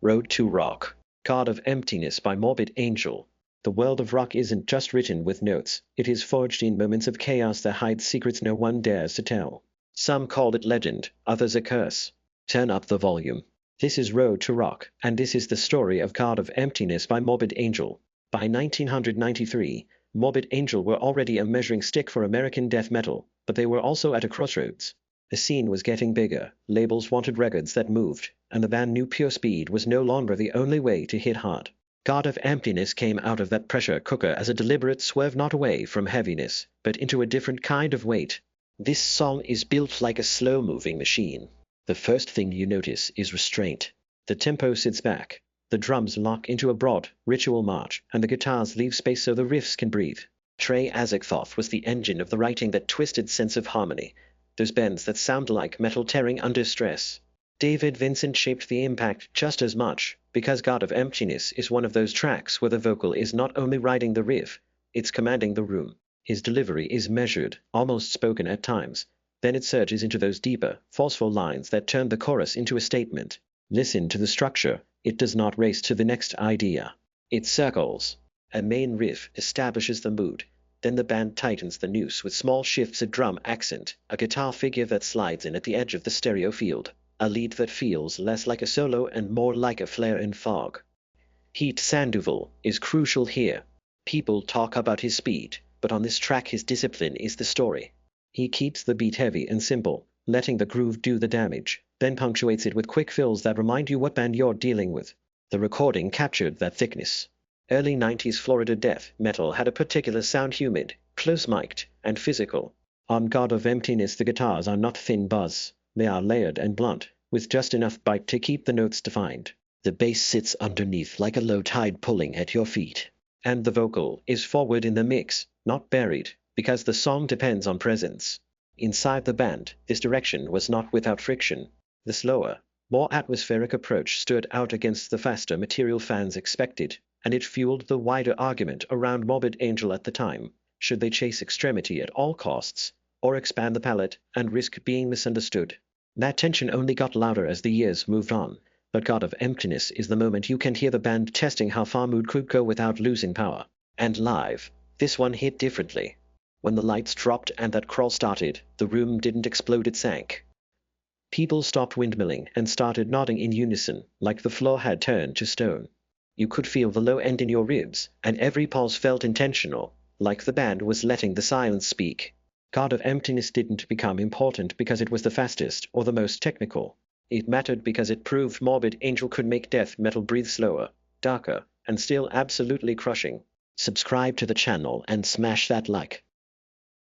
Road to Rock, God of Emptiness by Morbid Angel. The world of rock isn't just written with notes, it is forged in moments of chaos that hide secrets no one dares to tell. Some call it legend, others a curse. Turn up the volume. This is Road to Rock, and this is the story of God of Emptiness by Morbid Angel. By 1993, Morbid Angel were already a measuring stick for American death metal, but they were also at a crossroads. The scene was getting bigger, labels wanted records that moved, and the band knew pure speed was no longer the only way to hit hard. God of Emptiness came out of that pressure cooker as a deliberate swerve, not away from heaviness, but into a different kind of weight. This song is built like a slow-moving machine. The first thing you notice is restraint. The tempo sits back, the drums lock into a broad, ritual march, and the guitars leave space so the riffs can breathe. Trey Azagthoth was the engine of the writing, that twisted sense of harmony. Those bends that sound like metal tearing under stress. David Vincent shaped the impact just as much, because God of Emptiness is one of those tracks where the vocal is not only riding the riff, it's commanding the room. His delivery is measured, almost spoken at times. Then it surges into those deeper, forceful lines that turn the chorus into a statement. Listen to the structure. It does not race to the next idea. It circles. A main riff establishes the mood. Then the band tightens the noose with small shifts of drum accent, a guitar figure that slides in at the edge of the stereo field, a lead that feels less like a solo and more like a flare in fog. Heat Sandoval is crucial here. People talk about his speed, but on this track his discipline is the story. He keeps the beat heavy and simple, letting the groove do the damage, then punctuates it with quick fills that remind you what band you're dealing with. The recording captured that thickness. Early 90s Florida death metal had a particular sound, humid, close-mic'd, and physical. On God of Emptiness the guitars are not thin buzz, they are layered and blunt, with just enough bite to keep the notes defined. The bass sits underneath like a low tide pulling at your feet. And the vocal is forward in the mix, not buried, because the song depends on presence. Inside the band, this direction was not without friction. The slower, more atmospheric approach stood out against the faster material fans expected, and it fueled the wider argument around Morbid Angel at the time. Should they chase extremity at all costs, or expand the palette and risk being misunderstood? That tension only got louder as the years moved on, but God of Emptiness is the moment you can hear the band testing how far mood could go without losing power. And live, this one hit differently. When the lights dropped and that crawl started, the room didn't explode, it sank. People stopped windmilling and started nodding in unison, like the floor had turned to stone. You could feel the low end in your ribs, and every pause felt intentional, like the band was letting the silence speak. God of Emptiness didn't become important because it was the fastest or the most technical. It mattered because it proved Morbid Angel could make death metal breathe slower, darker, and still absolutely crushing. Subscribe to the channel and smash that like.